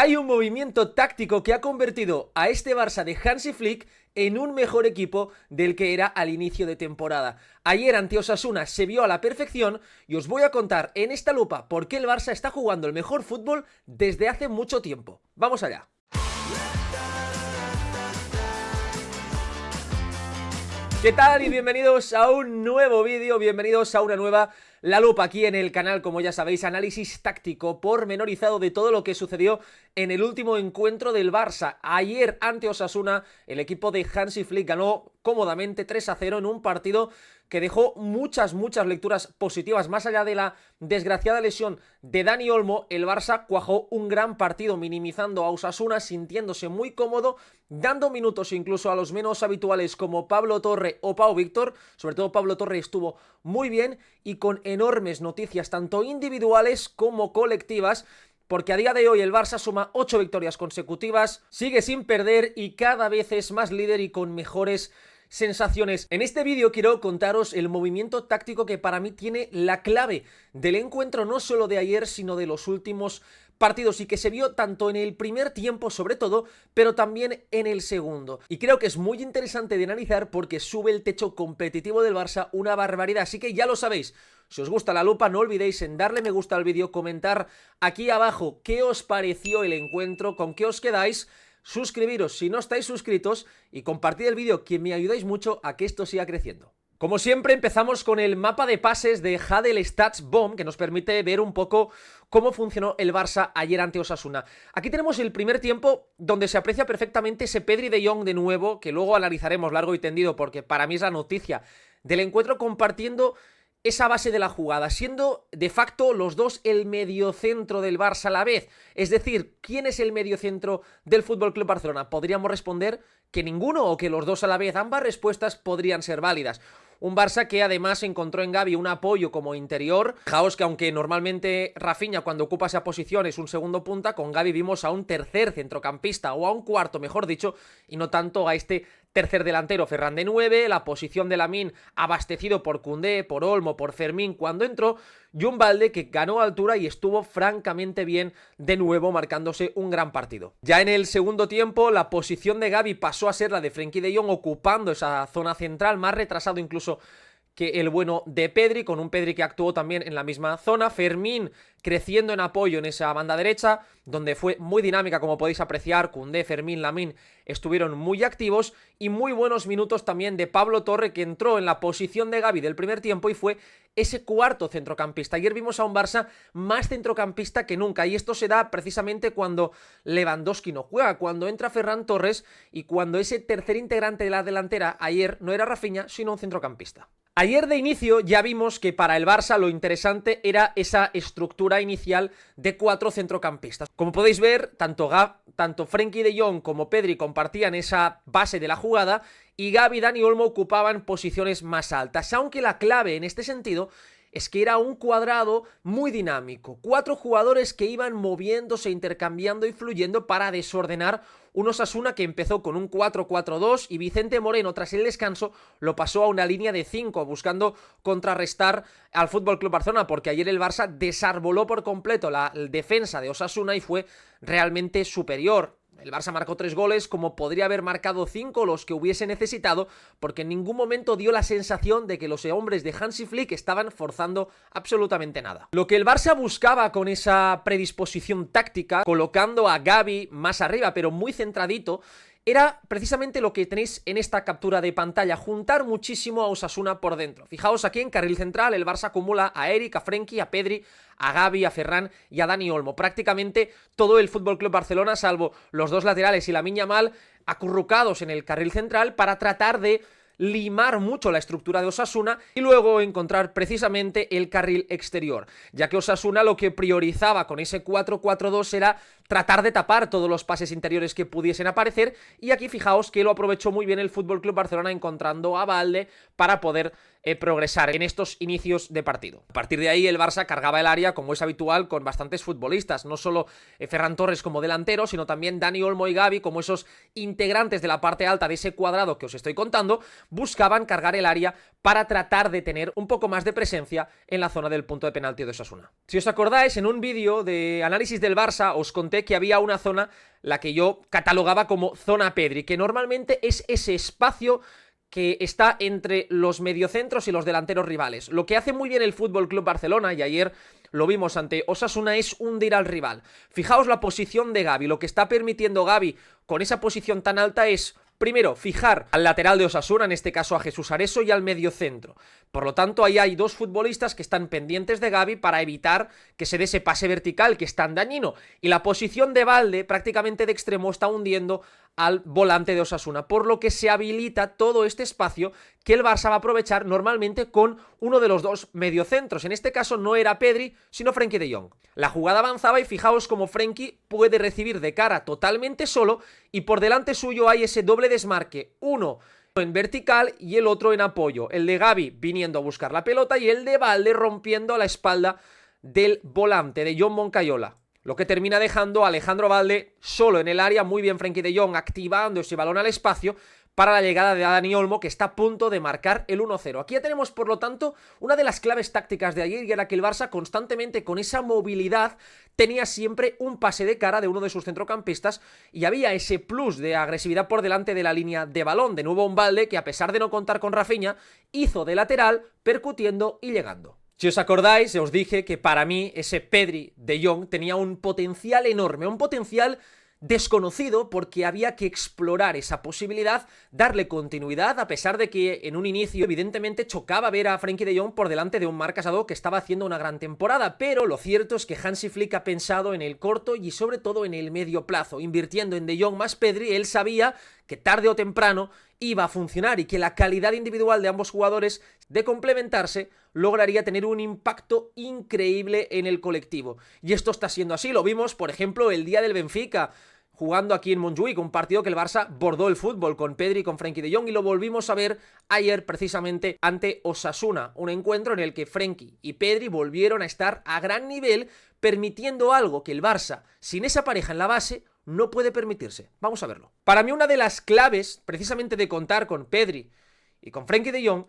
Hay un movimiento táctico que ha convertido a este Barça de Hansi Flick en un mejor equipo del que era al inicio de temporada. Ayer ante Osasuna se vio a la perfección y os voy a contar en esta lupa por qué el Barça está jugando el mejor fútbol desde hace mucho tiempo. ¡Vamos allá! ¿Qué tal? Y bienvenidos a un nuevo vídeo, bienvenidos a una nueva La Lupa aquí en el canal, como ya sabéis, análisis táctico pormenorizado de todo lo que sucedió en el último encuentro del Barça. Ayer ante Osasuna, el equipo de Hansi Flick ganó cómodamente 3-0 en un partido que dejó muchas lecturas positivas. Más allá de la desgraciada lesión de Dani Olmo, el Barça cuajó un gran partido, minimizando a Osasuna, sintiéndose muy cómodo, dando minutos incluso a los menos habituales como Pablo Torre o Pau Víctor. Sobre todo Pablo Torre estuvo muy bien y con enormes noticias, tanto individuales como colectivas, porque a día de hoy el Barça suma 8 victorias consecutivas, sigue sin perder y cada vez es más líder y con mejores sensaciones. En este vídeo quiero contaros el movimiento táctico que para mí tiene la clave del encuentro, no solo de ayer, sino de los últimos partidos, y que se vio tanto en el primer tiempo sobre todo, pero también en el segundo. Y creo que es muy interesante de analizar porque sube el techo competitivo del Barça una barbaridad. Así que ya lo sabéis, si os gusta La Lupa no olvidéis en darle me gusta al vídeo, comentar aquí abajo qué os pareció el encuentro, con qué os quedáis, suscribiros si no estáis suscritos y compartid el vídeo, que me ayudáis mucho a que esto siga creciendo. Como siempre empezamos con el mapa de pases de Hadel Stats Bomb, que nos permite ver un poco cómo funcionó el Barça ayer ante Osasuna. Aquí tenemos el primer tiempo donde se aprecia perfectamente ese Pedri de Jong de nuevo, que luego analizaremos largo y tendido porque para mí es la noticia del encuentro, compartiendo esa base de la jugada, siendo de facto los dos el mediocentro del Barça a la vez. Es decir, ¿quién es el mediocentro del FC Barcelona? Podríamos responder que ninguno o que los dos a la vez. Ambas respuestas podrían ser válidas. Un Barça que además encontró en Gavi un apoyo como interior. Fijaos que aunque normalmente Rafinha cuando ocupa esa posición es un segundo punta, con Gavi vimos a un tercer centrocampista, o a un cuarto mejor dicho, y no tanto a este tercer delantero. Ferran de 9, la posición de Lamine abastecido por Koundé, por Olmo, por Fermín cuando entró, y un Balde que ganó altura y estuvo francamente bien de nuevo, marcándose un gran partido. Ya en el segundo tiempo la posición de Gavi pasó a ser la de Frenkie de Jong, ocupando esa zona central, más retrasado incluso que el bueno de Pedri, con un Pedri que actuó también en la misma zona. Fermín creciendo en apoyo en esa banda derecha, donde fue muy dinámica, como podéis apreciar. Koundé, Fermín, Lamine estuvieron muy activos, y muy buenos minutos también de Pablo Torre, que entró en la posición de Gavi del primer tiempo y fue ese cuarto centrocampista. Ayer vimos a un Barça más centrocampista que nunca, y esto se da precisamente cuando Lewandowski no juega, cuando entra Ferran Torres y cuando ese tercer integrante de la delantera ayer no era Rafinha, sino un centrocampista. Ayer de inicio ya vimos que para el Barça lo interesante era esa estructura inicial de 4 centrocampistas. Como podéis ver, tanto Frenkie de Jong como Pedri compartían esa base de la jugada, y Gavi y Dani Olmo ocupaban posiciones más altas, aunque la clave en este sentido es que era un cuadrado muy dinámico. 4 jugadores que iban moviéndose, intercambiando y fluyendo para desordenar un Osasuna que empezó con un 4-4-2, y Vicente Moreno tras el descanso lo pasó a una línea de 5, buscando contrarrestar al FC Barcelona, porque ayer el Barça desarboló por completo la defensa de Osasuna y fue realmente superior. El Barça marcó 3 goles, como podría haber marcado 5 los que hubiese necesitado, porque en ningún momento dio la sensación de que los hombres de Hansi Flick estaban forzando absolutamente nada. Lo que el Barça buscaba con esa predisposición táctica, colocando a Gavi más arriba, pero muy centradito, era precisamente lo que tenéis en esta captura de pantalla: juntar muchísimo a Osasuna por dentro. Fijaos aquí en carril central el Barça acumula a Eric, a Frenkie, a Pedri, a Gavi, a Ferran y a Dani Olmo. Prácticamente todo el FC Barcelona, salvo los dos laterales y Lamine Yamal, acurrucados en el carril central para tratar de limar mucho la estructura de Osasuna y luego encontrar precisamente el carril exterior, ya que Osasuna lo que priorizaba con ese 4-4-2 era tratar de tapar todos los pases interiores que pudiesen aparecer, y aquí fijaos que lo aprovechó muy bien el FC Barcelona, encontrando a Balde para poder progresar en estos inicios de partido. A partir de ahí el Barça cargaba el área, como es habitual, con bastantes futbolistas, no solo Ferran Torres como delantero, sino también Dani Olmo y Gavi como esos integrantes de la parte alta de ese cuadrado que os estoy contando. Buscaban cargar el área para tratar de tener un poco más de presencia en la zona del punto de penalti de Osasuna. Si os acordáis, en un vídeo de análisis del Barça os conté comenté que había una zona, la que yo catalogaba como zona Pedri, que normalmente es ese espacio que está entre los mediocentros y los delanteros rivales. Lo que hace muy bien el Fútbol Club Barcelona, y ayer lo vimos ante Osasuna, es hundir al rival. Fijaos la posición de Gavi. Lo que está permitiendo Gavi con esa posición tan alta es, primero, fijar al lateral de Osasuna, en este caso a Jesús Areso, y al mediocentro. Por lo tanto, ahí hay dos futbolistas que están pendientes de Gavi para evitar que se dé ese pase vertical que es tan dañino. Y la posición de Balde, prácticamente de extremo, está hundiendo al volante de Osasuna, por lo que se habilita todo este espacio que el Barça va a aprovechar normalmente con uno de los dos mediocentros. En este caso no era Pedri, sino Frenkie de Jong. La jugada avanzaba y fijaos cómo Frenkie puede recibir de cara totalmente solo y por delante suyo hay ese doble desmarque, uno en vertical y el otro en apoyo. El de Gavi viniendo a buscar la pelota y el de Balde rompiendo a la espalda del volante de Jon Moncayola. Lo que termina dejando a Alejandro Balde solo en el área, muy bien Frenkie de Jong activando ese balón al espacio para la llegada de Dani Olmo, que está a punto de marcar el 1-0. Aquí ya tenemos, por lo tanto, una de las claves tácticas de ayer, y era que el Barça constantemente, con esa movilidad, tenía siempre un pase de cara de uno de sus centrocampistas y había ese plus de agresividad por delante de la línea de balón. De nuevo un Balde que, a pesar de no contar con Rafinha, hizo de lateral, percutiendo y llegando. Si os acordáis, os dije que para mí ese Pedri de Jong tenía un potencial enorme, un potencial desconocido, porque había que explorar esa posibilidad, darle continuidad, a pesar de que en un inicio evidentemente chocaba ver a Frenkie de Jong por delante de un Marc Casado que estaba haciendo una gran temporada, pero lo cierto es que Hansi Flick ha pensado en el corto y sobre todo en el medio plazo, invirtiendo en de Jong más Pedri. Él sabía que tarde o temprano iba a funcionar y que la calidad individual de ambos jugadores, de complementarse, lograría tener un impacto increíble en el colectivo. Y esto está siendo así, lo vimos por ejemplo el día del Benfica, jugando aquí en Montjuïc, un partido que el Barça bordó el fútbol con Pedri y con Frenkie de Jong, y lo volvimos a ver ayer precisamente ante Osasuna, un encuentro en el que Frenkie y Pedri volvieron a estar a gran nivel, permitiendo algo que el Barça, sin esa pareja en la base, no puede permitirse. Vamos a verlo. Para mí una de las claves, precisamente, de contar con Pedri y con Frenkie de Jong,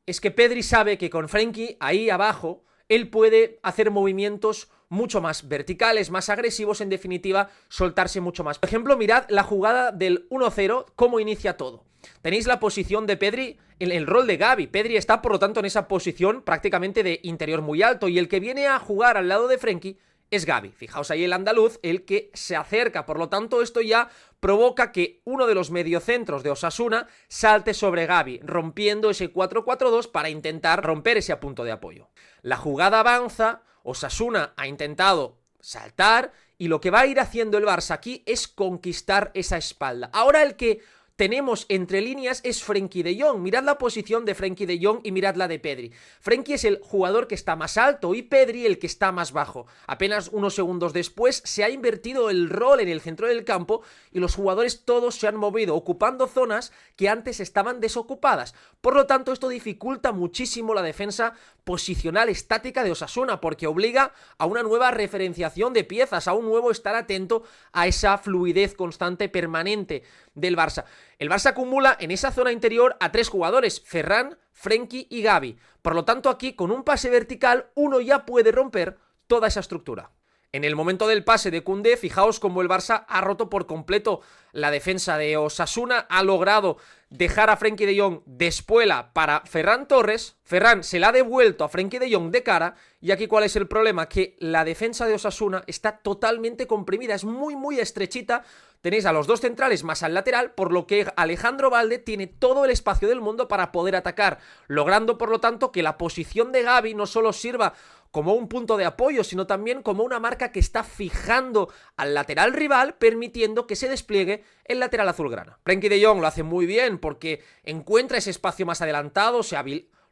es que Pedri sabe que con Frenkie ahí abajo, él puede hacer movimientos mucho más verticales, más agresivos, en definitiva, soltarse mucho más. Por ejemplo, mirad la jugada del 1-0, cómo inicia todo. Tenéis la posición de Pedri en el rol de Gavi. Pedri está, por lo tanto, en esa posición prácticamente de interior muy alto, y el que viene a jugar al lado de Frenkie es Gavi. Fijaos ahí el andaluz, el que se acerca. Por lo tanto, esto ya provoca que uno de los mediocentros de Osasuna salte sobre Gavi, rompiendo ese 4-4-2 para intentar romper ese punto de apoyo. La jugada avanza, Osasuna ha intentado saltar y lo que va a ir haciendo el Barça aquí es conquistar esa espalda. Ahora el que tenemos entre líneas es Frenkie de Jong. Mirad la posición de Frenkie de Jong y mirad la de Pedri. Frenkie es el jugador que está más alto y Pedri el que está más bajo. Apenas unos segundos después se ha invertido el rol en el centro del campo y los jugadores todos se han movido, ocupando zonas que antes estaban desocupadas. Por lo tanto, esto dificulta muchísimo la defensa posicional estática de Osasuna, porque obliga a una nueva referenciación de piezas, a un nuevo estar atento a esa fluidez constante permanente del Barça. El Barça acumula en esa zona interior a tres jugadores, Ferran, Frenkie y Gavi. Por lo tanto, aquí con un pase vertical uno ya puede romper toda esa estructura. En el momento del pase de Koundé, fijaos cómo el Barça ha roto por completo la defensa de Osasuna, ha logrado dejar a Frenkie de Jong de espuela para Ferran Torres. Ferran se la ha devuelto a Frenkie de Jong de cara, y aquí ¿cuál es el problema? Que la defensa de Osasuna está totalmente comprimida, es muy estrechita. Tenéis a los dos centrales más al lateral, por lo que Alejandro Balde tiene todo el espacio del mundo para poder atacar, logrando por lo tanto que la posición de Gavi no solo sirva como un punto de apoyo, sino también como una marca que está fijando al lateral rival, permitiendo que se despliegue el lateral azulgrana. Frenkie de Jong lo hace muy bien porque encuentra ese espacio más adelantado,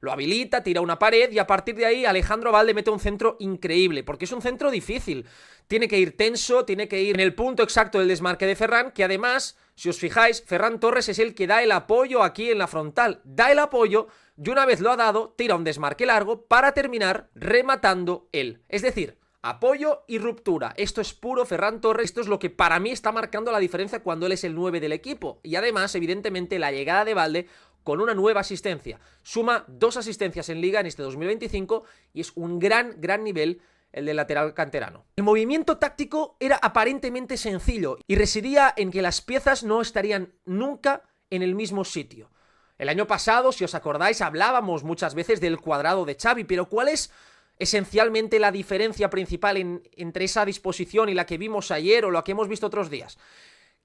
lo habilita, tira una pared, y a partir de ahí Alejandro Balde mete un centro increíble, porque es un centro difícil. Tiene que ir tenso, tiene que ir en el punto exacto del desmarque de Ferran, que además, si os fijáis, Ferran Torres es el que da el apoyo aquí en la frontal. Da el apoyo y una vez lo ha dado, tira un desmarque largo para terminar rematando él. Es decir, apoyo y ruptura. Esto es puro Ferran Torres. Esto es lo que para mí está marcando la diferencia cuando él es el 9 del equipo. Y además, evidentemente, la llegada de Balde con una nueva asistencia. Suma 2 asistencias en Liga en este 2025 y es un gran nivel el del lateral canterano. El movimiento táctico era aparentemente sencillo y residía en que las piezas no estarían nunca en el mismo sitio. El año pasado, si os acordáis, hablábamos muchas veces del cuadrado de Xavi, pero ¿cuál es esencialmente la diferencia principal entre esa disposición y la que vimos ayer o la que hemos visto otros días?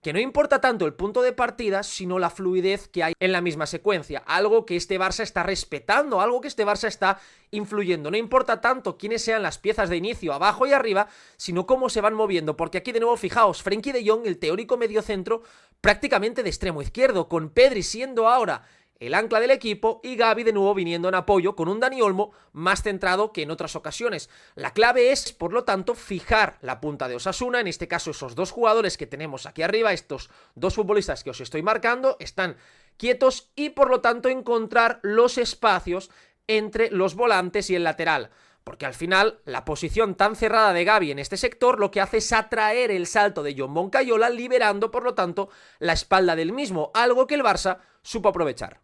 Que no importa tanto el punto de partida, sino la fluidez que hay en la misma secuencia. Algo que este Barça está respetando, algo que este Barça está influyendo. No importa tanto quiénes sean las piezas de inicio, abajo y arriba, sino cómo se van moviendo. Porque aquí de nuevo, fijaos, Frenkie de Jong, el teórico mediocentro, prácticamente de extremo izquierdo, con Pedri siendo ahora el ancla del equipo y Gavi de nuevo viniendo en apoyo con un Dani Olmo más centrado que en otras ocasiones. La clave es, por lo tanto, fijar la punta de Osasuna, en este caso esos dos jugadores que tenemos aquí arriba, estos dos futbolistas que os estoy marcando, están quietos y por lo tanto encontrar los espacios entre los volantes y el lateral. Porque al final, la posición tan cerrada de Gavi en este sector lo que hace es atraer el salto de Jon Moncayola, liberando, por lo tanto, la espalda del mismo, algo que el Barça supo aprovechar.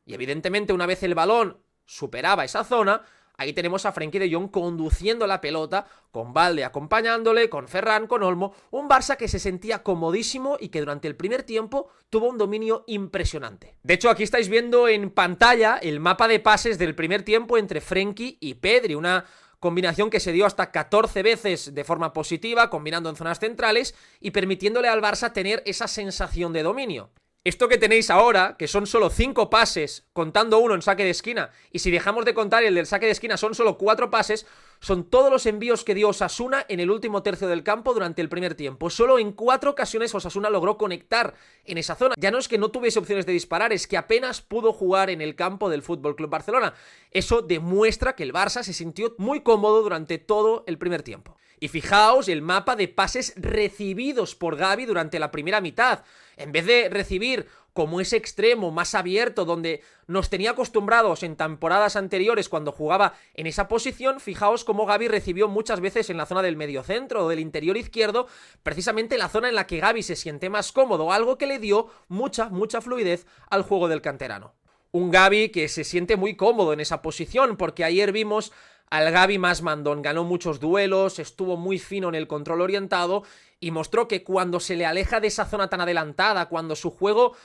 Y evidentemente, una vez el balón superaba esa zona, ahí tenemos a Frenkie de Jong conduciendo la pelota, con Balde acompañándole, con Ferran, con Olmo, un Barça que se sentía comodísimo y que durante el primer tiempo tuvo un dominio impresionante. De hecho, aquí estáis viendo en pantalla el mapa de pases del primer tiempo entre Frenkie y Pedri, una combinación que se dio hasta 14 veces de forma positiva, combinando en zonas centrales y permitiéndole al Barça tener esa sensación de dominio. Esto que tenéis ahora, que son solo 5 pases, contando uno en saque de esquina, y si dejamos de contar el del saque de esquina son solo 4 pases, son todos los envíos que dio Osasuna en el último tercio del campo durante el primer tiempo. Solo en 4 ocasiones Osasuna logró conectar en esa zona. Ya no es que no tuviese opciones de disparar, es que apenas pudo jugar en el campo del Fútbol Club Barcelona. Eso demuestra que el Barça se sintió muy cómodo durante todo el primer tiempo. Y fijaos el mapa de pases recibidos por Gavi durante la primera mitad. En vez de recibir como ese extremo más abierto donde nos tenía acostumbrados en temporadas anteriores cuando jugaba en esa posición, fijaos cómo Gavi recibió muchas veces en la zona del mediocentro o del interior izquierdo, precisamente la zona en la que Gavi se siente más cómodo, algo que le dio mucha fluidez al juego del canterano. Un Gavi que se siente muy cómodo en esa posición, porque ayer vimos al Gavi más mandón, ganó muchos duelos, estuvo muy fino en el control orientado y mostró que cuando se le aleja de esa zona tan adelantada, cuando su juego,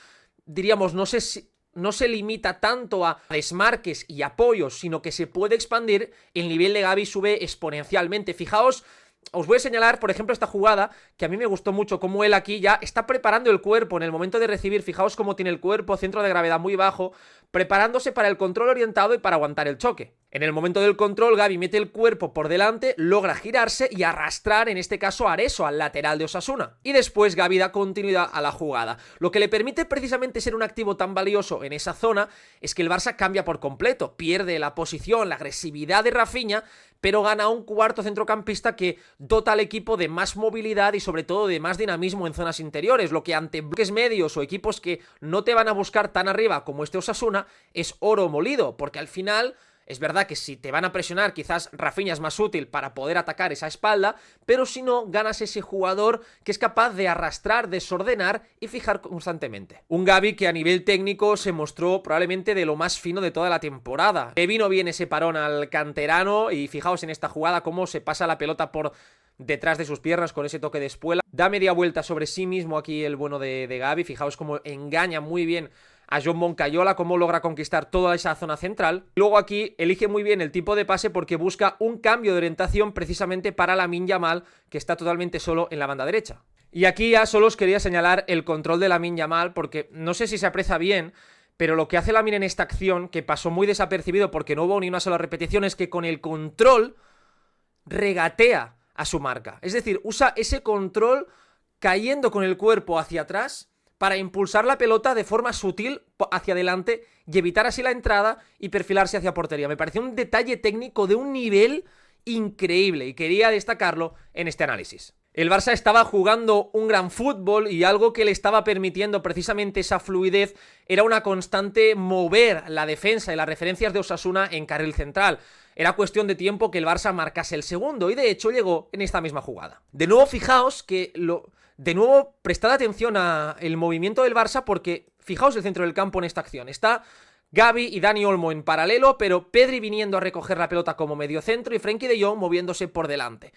diríamos, no se limita tanto a desmarques y apoyos, sino que se puede expandir, el nivel de Gavi sube exponencialmente. Fijaos, os voy a señalar, por ejemplo, esta jugada, que a mí me gustó mucho, cómo él aquí ya está preparando el cuerpo en el momento de recibir. Fijaos cómo tiene el cuerpo, centro de gravedad muy bajo, preparándose para el control orientado y para aguantar el choque. En el momento del control, Gavi mete el cuerpo por delante, logra girarse y arrastrar, en este caso, a Areso, al lateral de Osasuna. Y después Gavi da continuidad a la jugada. Lo que le permite precisamente ser un activo tan valioso en esa zona es que el Barça cambia por completo, pierde la posición, la agresividad de Rafinha, pero gana un cuarto centrocampista que dota al equipo de más movilidad y sobre todo de más dinamismo en zonas interiores, lo que ante bloques medios o equipos que no te van a buscar tan arriba como este Osasuna es oro molido, porque al final es verdad que si te van a presionar quizás Rafinha es más útil para poder atacar esa espalda, pero si no, ganas ese jugador que es capaz de arrastrar, desordenar y fijar constantemente. Un Gavi que a nivel técnico se mostró probablemente de lo más fino de toda la temporada. Le vino bien ese parón al canterano y fijaos en esta jugada cómo se pasa la pelota por detrás de sus piernas con ese toque de espuela. Da media vuelta sobre sí mismo aquí el bueno de Gavi, fijaos cómo engaña muy bien a Jon Moncayola, cómo logra conquistar toda esa zona central. Luego aquí elige muy bien el tipo de pase porque busca un cambio de orientación precisamente para Lamine Yamal, que está totalmente solo en la banda derecha. Y aquí ya solo os quería señalar el control de Lamine Yamal, porque no sé si se aprecia bien, pero lo que hace Lamine en esta acción, que pasó muy desapercibido porque no hubo ni una sola repetición, es que con el control regatea a su marca. Es decir, usa ese control cayendo con el cuerpo hacia atrás para impulsar la pelota de forma sutil hacia adelante y evitar así la entrada y perfilarse hacia portería. Me pareció un detalle técnico de un nivel increíble y quería destacarlo en este análisis. El Barça estaba jugando un gran fútbol y algo que le estaba permitiendo precisamente esa fluidez era una constante mover la defensa y las referencias de Osasuna en carril central. Era cuestión de tiempo que el Barça marcase el segundo y de hecho llegó en esta misma jugada. De nuevo fijaos que prestad atención al movimiento del Barça porque fijaos el centro del campo en esta acción. Está Gavi y Dani Olmo en paralelo, pero Pedri viniendo a recoger la pelota como mediocentro y Frenkie de Jong moviéndose por delante.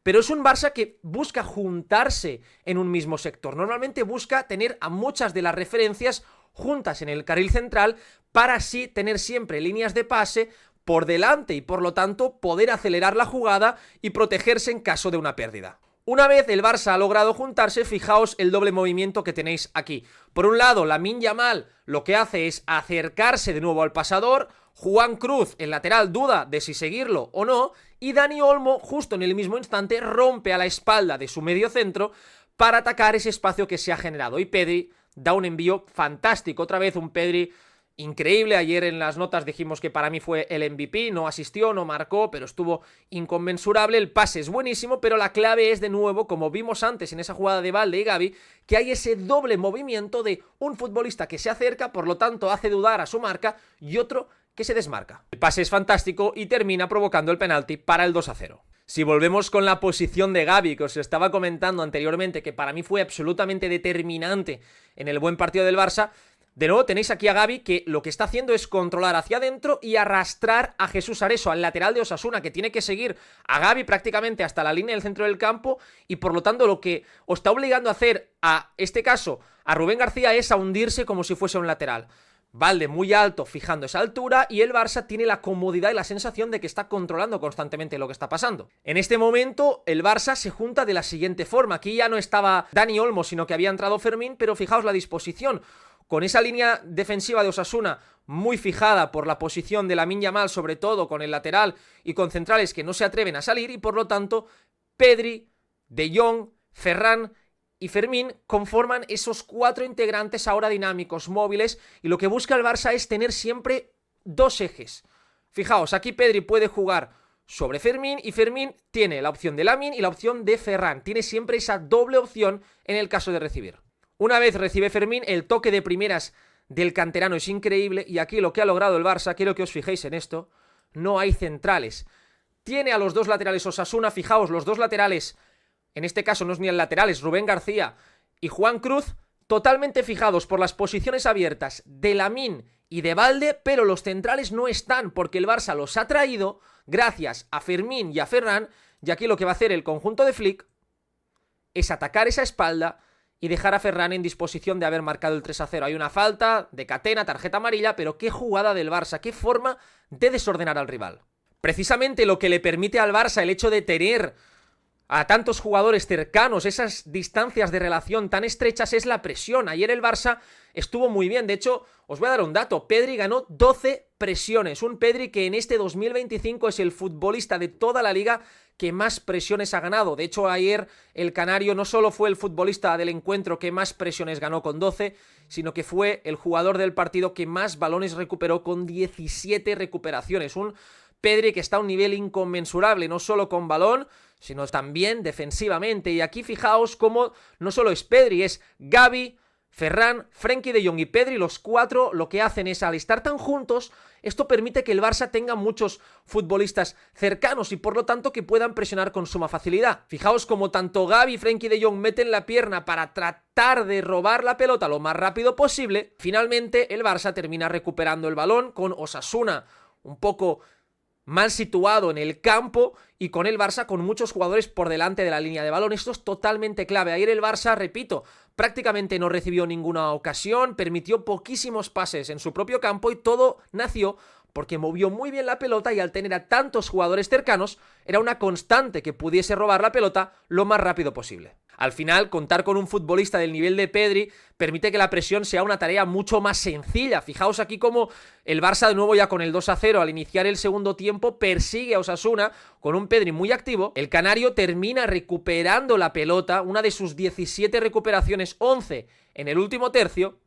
Pero es un Barça que busca juntarse en un mismo sector. Normalmente busca tener a muchas de las referencias juntas en el carril central para así tener siempre líneas de pase por delante y por lo tanto poder acelerar la jugada y protegerse en caso de una pérdida. Una vez el Barça ha logrado juntarse, fijaos el doble movimiento que tenéis aquí. Por un lado, Lamine Yamal lo que hace es acercarse de nuevo al pasador, Juan Cruz, el lateral, duda de si seguirlo o no, y Dani Olmo, justo en el mismo instante, rompe a la espalda de su mediocentro para atacar ese espacio que se ha generado. Y Pedri da un envío fantástico, otra vez un Pedri increíble. Ayer en las notas dijimos que para mí fue el MVP, no asistió, no marcó, pero estuvo inconmensurable, el pase es buenísimo, pero la clave es de nuevo, como vimos antes en esa jugada de Balde y Gavi, que hay ese doble movimiento de un futbolista que se acerca, por lo tanto hace dudar a su marca, y otro que se desmarca. El pase es fantástico y termina provocando el penalti para el 2-0. Si volvemos con la posición de Gavi, que os estaba comentando anteriormente, que para mí fue absolutamente determinante en el buen partido del Barça, de nuevo tenéis aquí a Gavi que lo que está haciendo es controlar hacia adentro y arrastrar a Jesús Areso, al lateral de Osasuna, que tiene que seguir a Gavi prácticamente hasta la línea del centro del campo, y por lo tanto lo que os está obligando a hacer, a este caso, a Rubén García, es a hundirse como si fuese un lateral. Balde muy alto fijando esa altura y el Barça tiene la comodidad y la sensación de que está controlando constantemente lo que está pasando. En este momento el Barça se junta de la siguiente forma. Aquí ya no estaba Dani Olmo, sino que había entrado Fermín, pero fijaos la disposición. Con esa línea defensiva de Osasuna muy fijada por la posición de Lamine Yamal, sobre todo con el lateral y con centrales que no se atreven a salir, y por lo tanto Pedri, De Jong, Ferran y Fermín conforman esos cuatro integrantes ahora dinámicos, móviles, y lo que busca el Barça es tener siempre dos ejes. Fijaos, aquí Pedri puede jugar sobre Fermín y Fermín tiene la opción de Lamine y la opción de Ferran. Tiene siempre esa doble opción en el caso de recibir. Una vez recibe Fermín, el toque de primeras del canterano es increíble, y aquí lo que ha logrado el Barça, quiero que os fijéis en esto, no hay centrales. Tiene a los dos laterales Osasuna, fijaos, los dos laterales, en este caso no es ni el lateral, es Rubén García y Juan Cruz, totalmente fijados por las posiciones abiertas de Lamine y de Balde, pero los centrales no están porque el Barça los ha traído gracias a Fermín y a Ferran, y aquí lo que va a hacer el conjunto de Flick es atacar esa espalda y dejar a Ferran en disposición de haber marcado el 3-0. Hay una falta de Catena, tarjeta amarilla, pero qué jugada del Barça, qué forma de desordenar al rival. Precisamente lo que le permite al Barça el hecho de tener a tantos jugadores cercanos, esas distancias de relación tan estrechas, es la presión. Ayer el Barça estuvo muy bien, de hecho, os voy a dar un dato, Pedri ganó 12 presiones, un Pedri que en este 2025 es el futbolista de toda la liga que más presiones ha ganado. De hecho, ayer el canario no solo fue el futbolista del encuentro que más presiones ganó con 12, sino que fue el jugador del partido que más balones recuperó con 17 recuperaciones. Un Pedri que está a un nivel inconmensurable, no solo con balón, sino también defensivamente. Y aquí fijaos cómo no solo es Pedri, es Gavi, Ferran, Frenkie de Jong y Pedri, los cuatro lo que hacen es, al estar tan juntos, esto permite que el Barça tenga muchos futbolistas cercanos y por lo tanto que puedan presionar con suma facilidad. Fijaos como tanto Gavi y Frenkie de Jong meten la pierna para tratar de robar la pelota lo más rápido posible. Finalmente el Barça termina recuperando el balón con Osasuna un poco mal situado en el campo y con el Barça con muchos jugadores por delante de la línea de balón. Esto es totalmente clave. Ayer el Barça, repito, prácticamente no recibió ninguna ocasión, permitió poquísimos pases en su propio campo y todo nació porque movió muy bien la pelota y al tener a tantos jugadores cercanos era una constante que pudiese robar la pelota lo más rápido posible. Al final, contar con un futbolista del nivel de Pedri permite que la presión sea una tarea mucho más sencilla. Fijaos aquí cómo el Barça de nuevo ya con el 2-0 al iniciar el segundo tiempo persigue a Osasuna con un Pedri muy activo. El canario termina recuperando la pelota, una de sus 17 recuperaciones, 11 en el último tercio.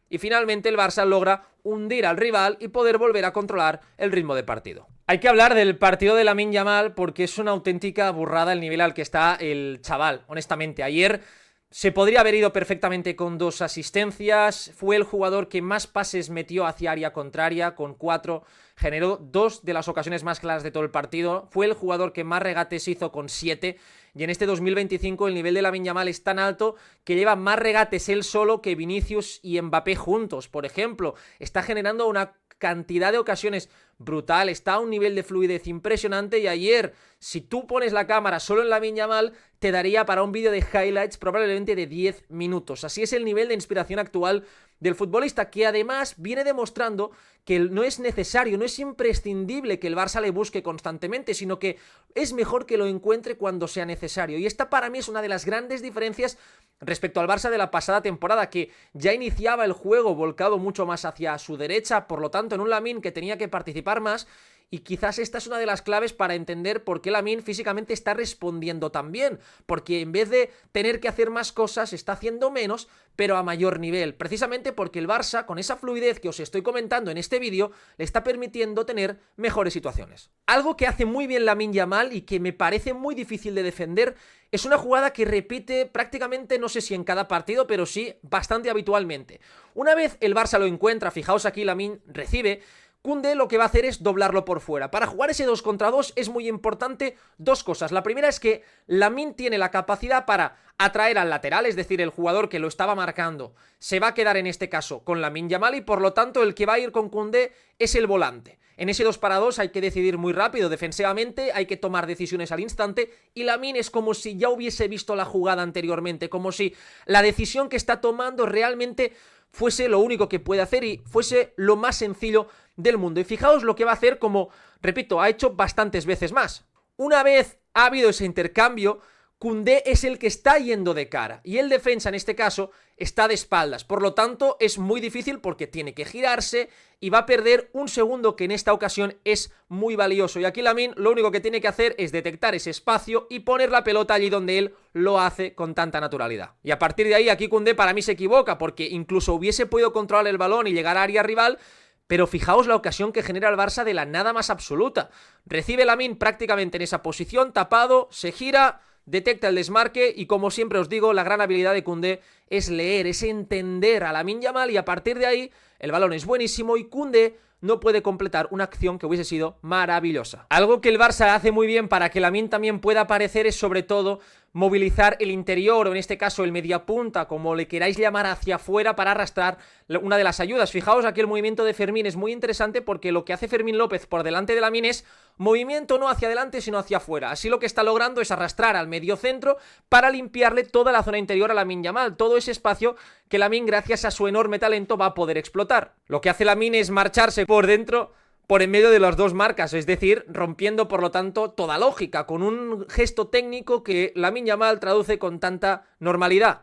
Y finalmente el Barça logra hundir al rival y poder volver a controlar el ritmo de partido. Hay que hablar del partido de Lamine Yamal porque es una auténtica burrada el nivel al que está el chaval, honestamente. Ayer Se podría haber ido perfectamente con 2 asistencias, fue el jugador que más pases metió hacia área contraria, con 4, generó 2 de las ocasiones más claras de todo el partido, fue el jugador que más regates hizo con 7, y en este 2025 el nivel de Lamine Yamal es tan alto que lleva más regates él solo que Vinicius y Mbappé juntos, por ejemplo. Está generando una cantidad de ocasiones brutal, está a un nivel de fluidez impresionante, y ayer, si tú pones la cámara solo en Lamine Yamal, te daría para un vídeo de highlights probablemente de 10 minutos. Así es el nivel de inspiración actual del futbolista, que además viene demostrando que no es necesario, no es imprescindible que el Barça le busque constantemente, sino que es mejor que lo encuentre cuando sea necesario. Y esta para mí es una de las grandes diferencias respecto al Barça de la pasada temporada, que ya iniciaba el juego volcado mucho más hacia su derecha, por lo tanto en un Lamine que tenía que participar más, y quizás esta es una de las claves para entender por qué Lamine físicamente está respondiendo tan bien, porque en vez de tener que hacer más cosas, está haciendo menos, pero a mayor nivel, precisamente porque el Barça, con esa fluidez que os estoy comentando en este vídeo, le está permitiendo tener mejores situaciones. Algo que hace muy bien Lamine Yamal y que me parece muy difícil de defender es una jugada que repite prácticamente, no sé si en cada partido, pero sí bastante habitualmente. Una vez el Barça lo encuentra, fijaos aquí, Lamine recibe, Koundé lo que va a hacer es doblarlo por fuera. Para jugar ese 2 contra 2 es muy importante 2 cosas. La primera es que Lamine tiene la capacidad para atraer al lateral, es decir, el jugador que lo estaba marcando se va a quedar en este caso con Lamine Yamal, y por lo tanto el que va a ir con Koundé es el volante. En ese 2 para 2 hay que decidir muy rápido defensivamente, hay que tomar decisiones al instante, y Lamine es como si ya hubiese visto la jugada anteriormente, como si la decisión que está tomando realmente fuese lo único que puede hacer y fuese lo más sencillo del mundo. Y fijaos lo que va a hacer, como, repito, ha hecho bastantes veces más. Una vez ha habido ese intercambio, Koundé es el que está yendo de cara, y el defensa en este caso está de espaldas, por lo tanto es muy difícil porque tiene que girarse y va a perder un segundo que en esta ocasión es muy valioso. Y aquí Lamine lo único que tiene que hacer es detectar ese espacio y poner la pelota allí donde él lo hace con tanta naturalidad. Y a partir de ahí aquí Koundé para mí se equivoca, porque incluso hubiese podido controlar el balón y llegar a área rival, pero fijaos la ocasión que genera el Barça de la nada más absoluta. Recibe Lamine prácticamente en esa posición, tapado, se gira, detecta el desmarque, y como siempre os digo, la gran habilidad de Koundé es leer, es entender a Lamine Yamal, y a partir de ahí el balón es buenísimo y Koundé no puede completar una acción que hubiese sido maravillosa. Algo que el Barça hace muy bien para que Lamine también pueda aparecer es sobre todo movilizar el interior, o en este caso el mediapunta, como le queráis llamar, hacia afuera para arrastrar una de las ayudas. Fijaos aquí el movimiento de Fermín es muy interesante, porque lo que hace Fermín López por delante de Lamine es movimiento no hacia adelante sino hacia afuera. Así lo que está logrando es arrastrar al mediocentro para limpiarle toda la zona interior a Lamine Yamal, todo ese espacio que Lamine, gracias a su enorme talento, va a poder explotar. Lo que hace Lamine es marcharse por dentro, por en medio de las dos marcas, es decir, rompiendo por lo tanto toda lógica, con un gesto técnico que Lamine Yamal traduce con tanta normalidad.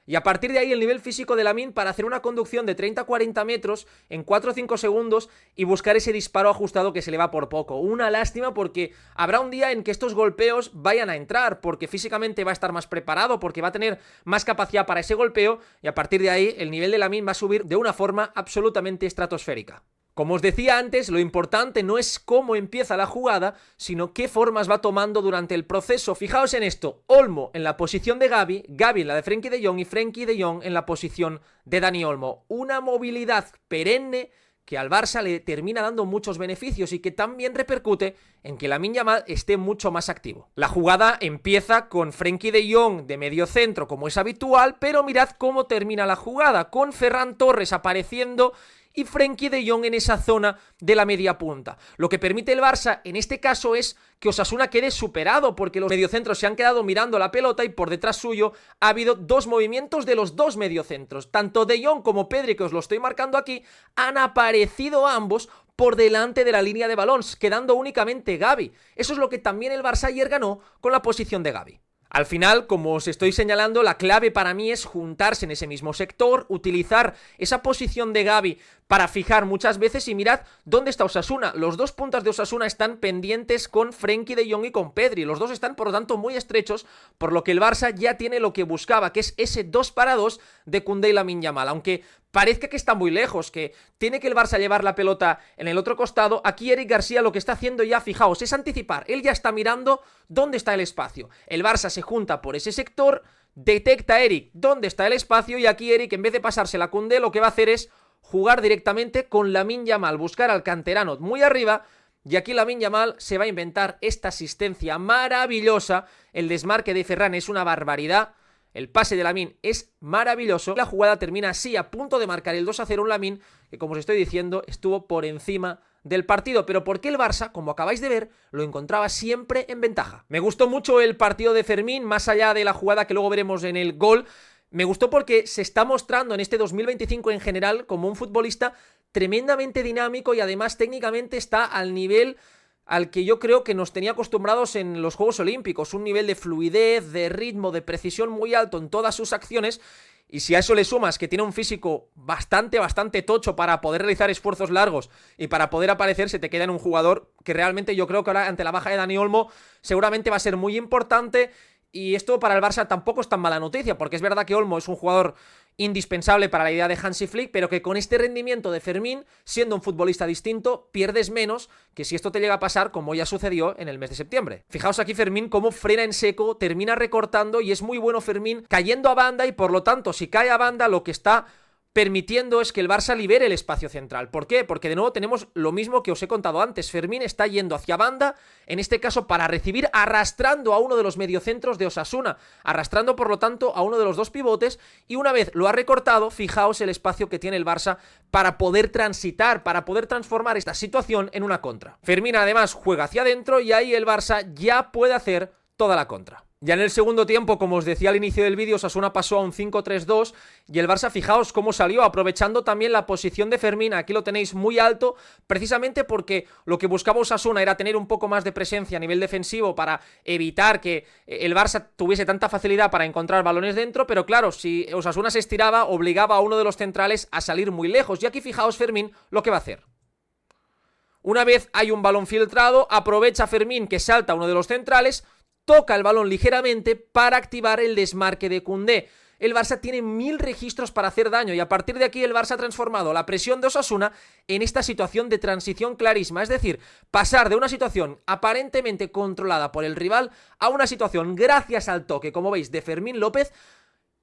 Y a partir de ahí el nivel físico de Lamine para hacer una conducción de 30-40 metros en 4 o 5 segundos y buscar ese disparo ajustado que se le va por poco. Una lástima, porque habrá un día en que estos golpeos vayan a entrar, porque físicamente va a estar más preparado, porque va a tener más capacidad para ese golpeo, y a partir de ahí el nivel de Lamine va a subir de una forma absolutamente estratosférica. Como os decía antes, lo importante no es cómo empieza la jugada, sino qué formas va tomando durante el proceso. Fijaos en esto: Olmo en la posición de Gavi, Gavi en la de Frenkie de Jong y Frenkie de Jong en la posición de Dani Olmo. Una movilidad perenne que al Barça le termina dando muchos beneficios y que también repercute en que Lamine Yamal esté mucho más activo. La jugada empieza con Frenkie de Jong de medio centro, como es habitual, pero mirad cómo termina la jugada, con Ferran Torres apareciendo y Frenkie de Jong en esa zona de la media punta. Lo que permite el Barça en este caso es que Osasuna quede superado, porque los mediocentros se han quedado mirando la pelota y por detrás suyo ha habido dos movimientos de los dos mediocentros. Tanto de Jong como Pedri, que os lo estoy marcando aquí, han aparecido ambos por delante de la línea de balón, quedando únicamente Gavi. Eso es lo que también el Barça ayer ganó con la posición de Gavi. Al final, como os estoy señalando, la clave para mí es juntarse en ese mismo sector, utilizar esa posición de Gavi para fijar muchas veces, y mirad dónde está Osasuna. Los dos puntas de Osasuna están pendientes con Frenkie de Jong y con Pedri. Los dos están, por lo tanto, muy estrechos, por lo que el Barça ya tiene lo que buscaba, que es ese 2 para 2 de Koundé y Lamine Yamal. Aunque parezca que está muy lejos, que tiene que el Barça llevar la pelota en el otro costado, aquí Eric García lo que está haciendo ya, fijaos, es anticipar. Él ya está mirando dónde está el espacio. El Barça se junta por ese sector, detecta a Eric dónde está el espacio y aquí Eric, en vez de pasársela a Koundé, lo que va a hacer es jugar directamente con Lamine Yamal, buscar al canterano muy arriba. Y aquí Lamine Yamal se va a inventar esta asistencia maravillosa. El desmarque de Ferran es una barbaridad. El pase de Lamine es maravilloso. La jugada termina así, a punto de marcar el 2-0, un Lamine que, como os estoy diciendo, estuvo por encima del partido. Pero ¿por qué el Barça, como acabáis de ver, lo encontraba siempre en ventaja? Me gustó mucho el partido de Fermín, más allá de la jugada que luego veremos en el gol. Me gustó porque se está mostrando en este 2025 en general como un futbolista tremendamente dinámico y además técnicamente está al nivel al que yo creo que nos tenía acostumbrados en los Juegos Olímpicos, un nivel de fluidez, de ritmo, de precisión muy alto en todas sus acciones. Y si a eso le sumas que tiene un físico bastante tocho para poder realizar esfuerzos largos y para poder aparecer, se te queda en un jugador que realmente yo creo que ahora ante la baja de Dani Olmo seguramente va a ser muy importante. Y esto para el Barça tampoco es tan mala noticia, porque es verdad que Olmo es un jugador indispensable para la idea de Hansi Flick, pero que con este rendimiento de Fermín, siendo un futbolista distinto, pierdes menos que si esto te llega a pasar como ya sucedió en el mes de septiembre. Fijaos aquí Fermín cómo frena en seco, termina recortando y es muy bueno Fermín cayendo a banda y por lo tanto si cae a banda lo que está permitiendo es que el Barça libere el espacio central. ¿Por qué? Porque de nuevo tenemos lo mismo que os he contado antes. Fermín está yendo hacia banda, en este caso para recibir, arrastrando a uno de los mediocentros de Osasuna, arrastrando por lo tanto a uno de los dos pivotes, y una vez lo ha recortado, fijaos el espacio que tiene el Barça para poder transitar, para poder transformar esta situación en una contra. Fermín además juega hacia adentro y ahí el Barça ya puede hacer toda la contra. Ya en el segundo tiempo, como os decía al inicio del vídeo, Osasuna pasó a un 5-3-2 y el Barça, fijaos cómo salió, aprovechando también la posición de Fermín. Aquí lo tenéis muy alto, precisamente porque lo que buscaba Osasuna era tener un poco más de presencia a nivel defensivo para evitar que el Barça tuviese tanta facilidad para encontrar balones dentro, pero claro, si Osasuna se estiraba, obligaba a uno de los centrales a salir muy lejos. Y aquí fijaos Fermín lo que va a hacer. Una vez hay un balón filtrado, aprovecha Fermín que salta a uno de los centrales, toca el balón ligeramente para activar el desmarque de Koundé. El Barça tiene 1000 registros para hacer daño y a partir de aquí el Barça ha transformado la presión de Osasuna en esta situación de transición clarísima, es decir, pasar de una situación aparentemente controlada por el rival a una situación, gracias al toque, como veis, de Fermín López,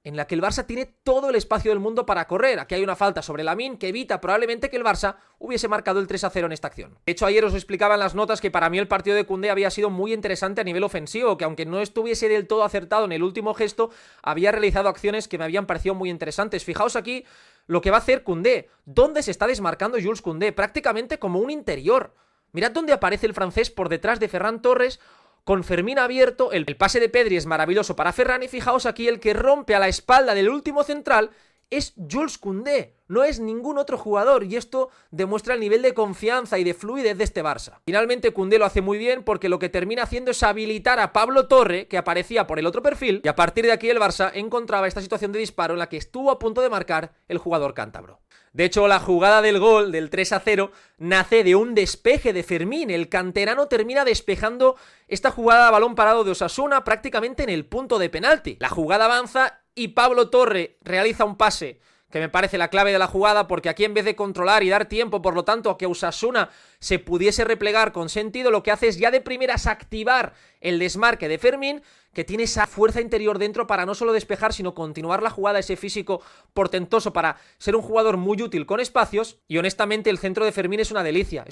en la que el Barça tiene todo el espacio del mundo para correr. Aquí hay una falta sobre Lamine que evita probablemente que el Barça hubiese marcado el 3-0 en esta acción. De hecho, ayer os explicaba en las notas que para mí el partido de Koundé había sido muy interesante a nivel ofensivo, que aunque no estuviese del todo acertado en el último gesto, había realizado acciones que me habían parecido muy interesantes. Fijaos aquí lo que va a hacer Koundé. ¿Dónde se está desmarcando Jules Koundé? Prácticamente como un interior. Mirad dónde aparece el francés por detrás de Ferran Torres, con Fermín abierto. El pase de Pedri es maravilloso para Ferran y fijaos aquí el que rompe a la espalda del último central es Jules Koundé, no es ningún otro jugador y esto demuestra el nivel de confianza y de fluidez de este Barça. Finalmente Koundé lo hace muy bien porque lo que termina haciendo es habilitar a Pablo Torre, que aparecía por el otro perfil, y a partir de aquí el Barça encontraba esta situación de disparo en la que estuvo a punto de marcar el jugador cántabro. De hecho, la jugada del gol del 3-0 nace de un despeje de Fermín. El canterano termina despejando esta jugada a balón parado de Osasuna prácticamente en el punto de penalti. La jugada avanza y Pablo Torre realiza un pase que me parece la clave de la jugada, porque aquí en vez de controlar y dar tiempo, por lo tanto, a que Osasuna se pudiese replegar con sentido, lo que hace es ya de primeras activar el desmarque de Fermín, que tiene esa fuerza interior dentro para no solo despejar, sino continuar la jugada, ese físico portentoso para ser un jugador muy útil con espacios. Y honestamente el centro de Fermín es una delicia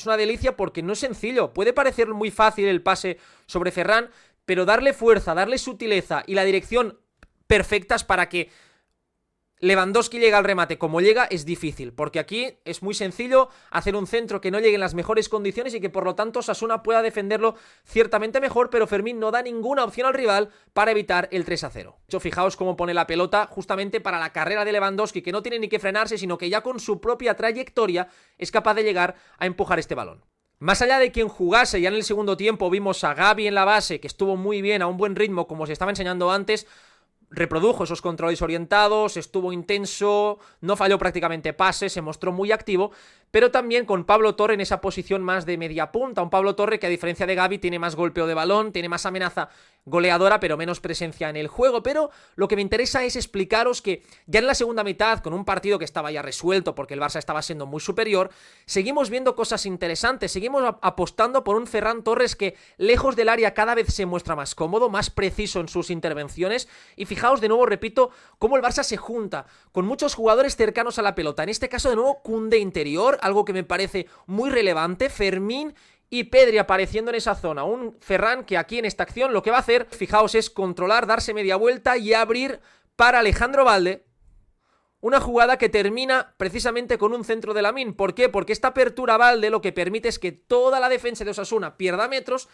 porque no es sencillo, puede parecer muy fácil el pase sobre Ferran, pero darle fuerza, darle sutileza y la dirección perfectas para que Lewandowski llega al remate como llega es difícil, porque aquí es muy sencillo hacer un centro que no llegue en las mejores condiciones y que por lo tanto Osasuna pueda defenderlo ciertamente mejor, pero Fermín no da ninguna opción al rival para evitar el 3-0. De hecho, fijaos cómo pone la pelota justamente para la carrera de Lewandowski, que no tiene ni que frenarse, sino que ya con su propia trayectoria es capaz de llegar a empujar este balón. Más allá de quien jugase, ya en el segundo tiempo vimos a Gavi en la base, que estuvo muy bien, a un buen ritmo, como os estaba enseñando antes. Reprodujo esos controles orientados, estuvo intenso, no falló prácticamente pases, se mostró muy activo, pero también con Pablo Torre en esa posición más de media punta, un Pablo Torre que a diferencia de Gavi tiene más golpeo de balón, tiene más amenaza goleadora, pero menos presencia en el juego. Pero lo que me interesa es explicaros que ya en la segunda mitad, con un partido que estaba ya resuelto porque el Barça estaba siendo muy superior, seguimos viendo cosas interesantes, seguimos apostando por un Ferran Torres que lejos del área cada vez se muestra más cómodo, más preciso en sus intervenciones, y fijaos de nuevo, repito, cómo el Barça se junta con muchos jugadores cercanos a la pelota, en este caso de nuevo Koundé interior, algo que me parece muy relevante, Fermín y Pedri apareciendo en esa zona, un Ferran que aquí en esta acción lo que va a hacer, fijaos, es controlar, darse media vuelta y abrir para Alejandro Balde. Una jugada que termina precisamente con un centro de Lamine. ¿Por qué? Porque esta apertura a Balde lo que permite es que toda la defensa de Osasuna pierda metros,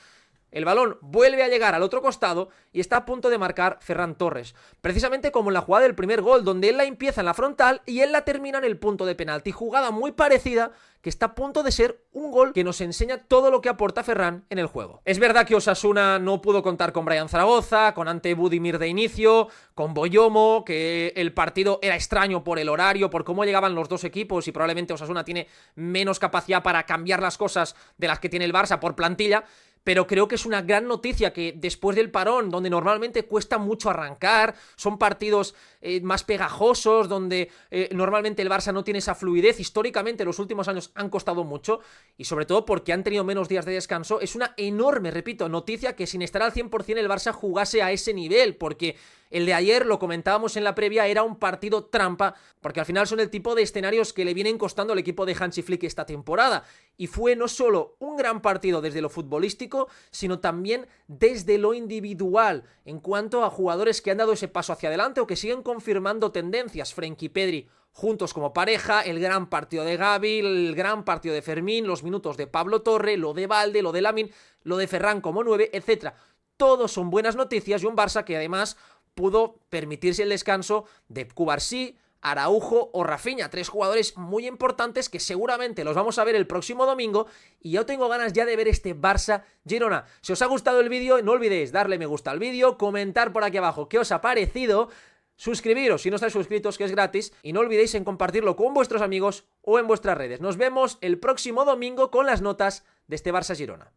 el balón vuelve a llegar al otro costado y está a punto de marcar Ferran Torres. Precisamente como en la jugada del primer gol, donde él la empieza en la frontal y él la termina en el punto de penalti. Jugada muy parecida que está a punto de ser un gol que nos enseña todo lo que aporta Ferran en el juego. Es verdad que Osasuna no pudo contar con Brian Zaragoza, con Ante Budimir de inicio, con Boyomo, que el partido era extraño por el horario, por cómo llegaban los dos equipos y probablemente Osasuna tiene menos capacidad para cambiar las cosas de las que tiene el Barça por plantilla. Pero creo que es una gran noticia que después del parón, donde normalmente cuesta mucho arrancar, son partidos más pegajosos, donde normalmente el Barça no tiene esa fluidez, históricamente los últimos años han costado mucho, y sobre todo porque han tenido menos días de descanso, es una enorme, repito, noticia que sin estar al 100% el Barça jugase a ese nivel, porque el de ayer, lo comentábamos en la previa, era un partido trampa, porque al final son el tipo de escenarios que le vienen costando al equipo de Hansi Flick esta temporada, y fue no solo un gran partido desde lo futbolístico, sino también desde lo individual, en cuanto a jugadores que han dado ese paso hacia adelante o que siguen confirmando tendencias. Frenkie y Pedri juntos como pareja, el gran partido de Gavi, el gran partido de Fermín, los minutos de Pablo Torre, lo de Balde, lo de Lamine, lo de Ferran como 9, etc. Todos son buenas noticias y un Barça que además pudo permitirse el descanso de Cubarsí, Araujo o Rafinha, 3 jugadores muy importantes que seguramente los vamos a ver el próximo domingo, y yo tengo ganas ya de ver este Barça-Girona. Si os ha gustado el vídeo, no olvidéis darle me gusta al vídeo, comentar por aquí abajo qué os ha parecido, suscribiros si no estáis suscritos, que es gratis, y no olvidéis en compartirlo con vuestros amigos o en vuestras redes. Nos vemos el próximo domingo con las notas de este Barça-Girona.